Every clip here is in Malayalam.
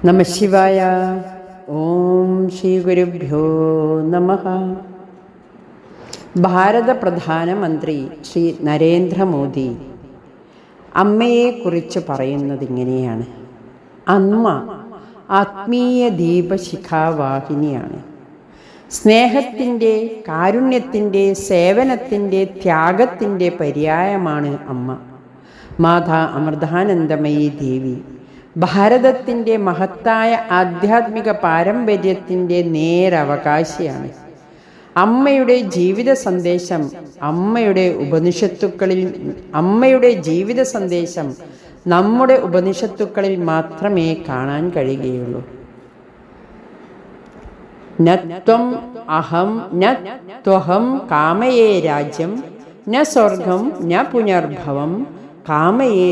നമഃശിവായ. ഓം ശ്രീ ഗുരുഭ്യോ നമഃ. ഭാരത പ്രധാനമന്ത്രി ശ്രീ നരേന്ദ്രമോദി അമ്മയെക്കുറിച്ച് പറയുന്നത് ഇങ്ങനെയാണ്. അമ്മ ആത്മീയ ദീപശിഖാവാഹിനിയാണ്. സ്നേഹത്തിൻ്റെ, കാരുണ്യത്തിൻ്റെ, സേവനത്തിൻ്റെ, ത്യാഗത്തിൻ്റെ പര്യായമാണ് അമ്മ. മാതാ അമൃതാനന്ദമയി ദേവി ഭാരതത്തിൻ്റെ മഹത്തായ ആധ്യാത്മിക പാരമ്പര്യത്തിൻ്റെ നേരവകാശിയാണ്. അമ്മയുടെ ജീവിത സന്ദേശം നമ്മുടെ ഉപനിഷത്തുക്കളിൽ മാത്രമേ കാണാൻ കഴിയുകയുള്ളൂ. നത്വം അഹം നത്വഹം കാമയേ രാജ്യം ന സ്വർഗം ന പുനർഭവം കാമയേ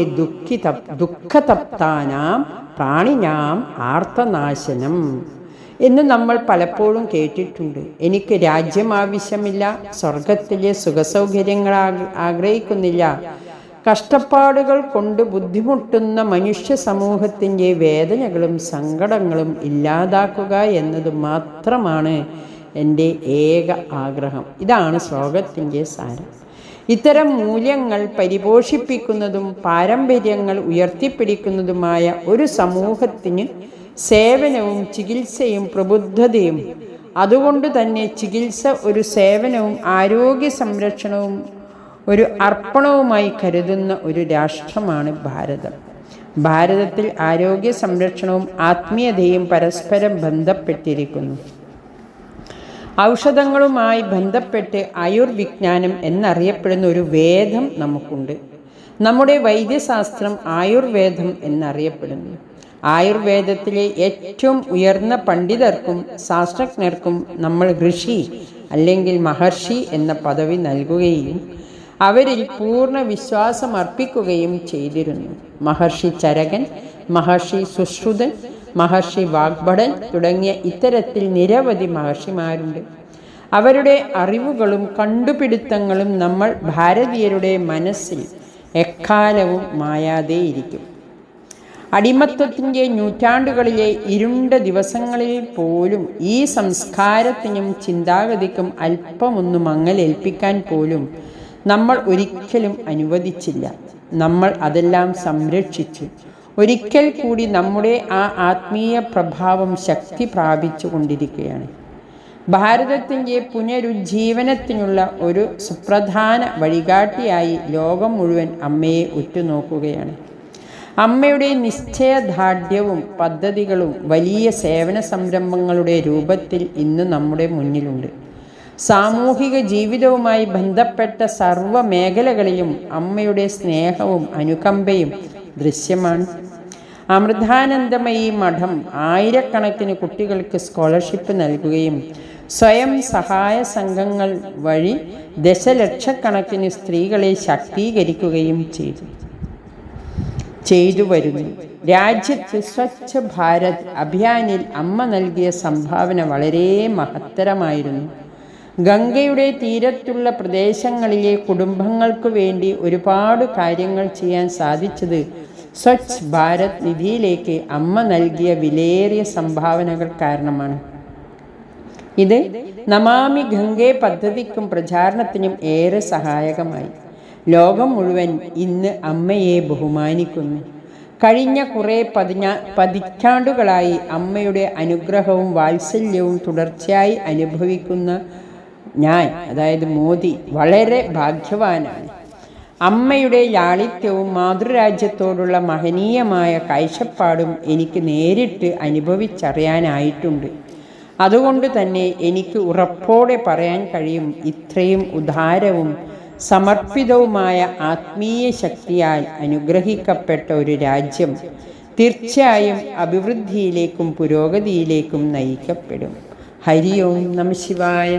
ദുഃഖതപ്താനാം പ്രാണിനാം ആർത്തനാശനം എന്ന് നമ്മൾ പലപ്പോഴും കേട്ടിട്ടുണ്ട്. എനിക്ക് രാജ്യം ആവശ്യമില്ല, സ്വർഗത്തിലെ സുഖസൗകര്യങ്ങൾ ആഗ്രഹിക്കുന്നില്ല. കഷ്ടപ്പാടുകൾ കൊണ്ട് ബുദ്ധിമുട്ടുന്ന മനുഷ്യ സമൂഹത്തിൻ്റെ വേദനകളും സങ്കടങ്ങളും ഇല്ലാതാക്കുക എന്നത് മാത്രമാണ് എൻ്റെ ഏക ആഗ്രഹം. ഇതാണ് ശ്ലോകത്തിൻ്റെ സാരം. ഇത്തരം മൂല്യങ്ങൾ പരിപോഷിപ്പിക്കുന്നതും പാരമ്പര്യങ്ങൾ ഉയർത്തിപ്പിടിക്കുന്നതുമായ ഒരു സമൂഹത്തിന് സേവനവും ചികിത്സയും പ്രബുദ്ധതയും, അതുകൊണ്ട് തന്നെ ചികിത്സ ഒരു സേവനവും ആരോഗ്യ സംരക്ഷണവും ഒരു അർപ്പണവുമായി കരുതുന്ന ഒരു രാഷ്ട്രമാണ് ഭാരതം. ഭാരതത്തിൽ ആരോഗ്യ സംരക്ഷണവും ആത്മീയതയും പരസ്പരം ബന്ധപ്പെട്ടിരിക്കുന്നു. ഔഷധങ്ങളുമായി ബന്ധപ്പെട്ട് ആയുർവിജ്ഞാനം എന്നറിയപ്പെടുന്ന ഒരു വേദം നമുക്കുണ്ട്. നമ്മുടെ വൈദ്യശാസ്ത്രം ആയുർവേദം എന്നറിയപ്പെടുന്നു. ആയുർവേദത്തിലെ ഏറ്റവും ഉയർന്ന പണ്ഡിതർക്കും ശാസ്ത്രജ്ഞർക്കും നമ്മൾ ഋഷി അല്ലെങ്കിൽ മഹർഷി എന്ന പദവി നൽകുകയും അവരിൽ പൂർണ്ണ വിശ്വാസം അർപ്പിക്കുകയും ചെയ്തിരുന്നു. മഹർഷി ചരകൻ, മഹർഷി സുശ്രുതൻ, മഹർഷി വാഗ്ഭടൻ തുടങ്ങിയ ഇത്തരത്തിൽ നിരവധി മഹർഷിമാരുണ്ട്. അവരുടെ അറിവുകളും കണ്ടുപിടുത്തങ്ങളും നമ്മൾ ഭാരതീയരുടെ മനസ്സിൽ എക്കാലവും മായാതെയിരിക്കും. അടിമത്തത്തിൻ്റെ നൂറ്റാണ്ടുകളിലെ ഇരുണ്ട ദിവസങ്ങളിൽ പോലും ഈ സംസ്കാരത്തിനും ചിന്താഗതിക്കും അല്പമൊന്ന് മങ്ങലേൽപ്പിക്കാൻ പോലും നമ്മൾ ഒരിക്കലും അനുവദിച്ചില്ല. നമ്മൾ അതെല്ലാം സംരക്ഷിച്ചു. ഒരിക്കൽ കൂടി നമ്മുടെ ആ ആത്മീയ പ്രഭാവം ശക്തി പ്രാപിച്ചു കൊണ്ടിരിക്കുകയാണ്. ഭാരതത്തിൻ്റെ പുനരുജ്ജീവനത്തിനുള്ള ഒരു സുപ്രധാന വഴികാട്ടിയായി ലോകം മുഴുവൻ അമ്മയെ ഉറ്റുനോക്കുകയാണ്. അമ്മയുടെ നിശ്ചയദാർഢ്യവും പദ്ധതികളും വലിയ സേവന സംരംഭങ്ങളുടെ രൂപത്തിൽ ഇന്ന് നമ്മുടെ മുന്നിലുണ്ട്. സാമൂഹിക ജീവിതവുമായി ബന്ധപ്പെട്ട സർവ്വ മേഖലകളിലും അമ്മയുടെ സ്നേഹവും അനുകമ്പയും ദൃശ്യമാണ്. അമൃതാനന്ദമയി മഠം ആയിരക്കണക്കിന് കുട്ടികൾക്ക് സ്കോളർഷിപ്പ് നൽകുകയും സ്വയം സഹായ സംഘങ്ങൾ വഴി ദശലക്ഷക്കണക്കിന് സ്ത്രീകളെ ശാക്തീകരിക്കുകയും ചെയ്തു വരുന്നു. രാജ്യത്ത് സ്വച്ഛ ഭാരത് അഭിയാനിൽ അമ്മ നൽകിയ സംഭാവന വളരെ മഹത്തരമായിരുന്നു. ഗംഗയുടെ തീരത്തുള്ള പ്രദേശങ്ങളിലെ കുടുംബങ്ങൾക്ക് വേണ്ടി ഒരുപാട് കാര്യങ്ങൾ ചെയ്യാൻ സാധിച്ചത് സ്വച്ഛ് ഭാരത് നിധിയിലേക്ക് അമ്മ നൽകിയ വിലയേറിയ സംഭാവനകൾ കാരണമാണ്. ഇത് നമാമി ഗംഗെ പദ്ധതിക്കും പ്രചാരണത്തിനും ഏറെ സഹായകമായി. ലോകം മുഴുവൻ ഇന്ന് അമ്മയെ ബഹുമാനിക്കുന്നു. കഴിഞ്ഞ കുറേ പതിറ്റാണ്ടുകളായി അമ്മയുടെ അനുഗ്രഹവും വാത്സല്യവും തുടർച്ചയായി അനുഭവിക്കുന്ന ഞാൻ, അതായത് മോദി, വളരെ ഭാഗ്യവാനാണ്. അമ്മയുടെ ലാളിത്യവും മാതൃരാജ്യത്തോടുള്ള മഹനീയമായ കാഴ്ചപ്പാടും എനിക്ക് നേരിട്ട് അനുഭവിച്ചറിയാനായിട്ടുണ്ട്. അതുകൊണ്ട് തന്നെ എനിക്ക് ഉറപ്പോടെ പറയാൻ കഴിയും, ഇത്രയും ഉദാരവും സമർപ്പിതവുമായ ആത്മീയ ശക്തിയാൽ അനുഗ്രഹിക്കപ്പെട്ട ഒരു രാജ്യം തീർച്ചയായും അഭിവൃദ്ധിയിലേക്കും പുരോഗതിയിലേക്കും നയിക്കപ്പെടും. ഹരി ഓം നമഃ ശിവായ.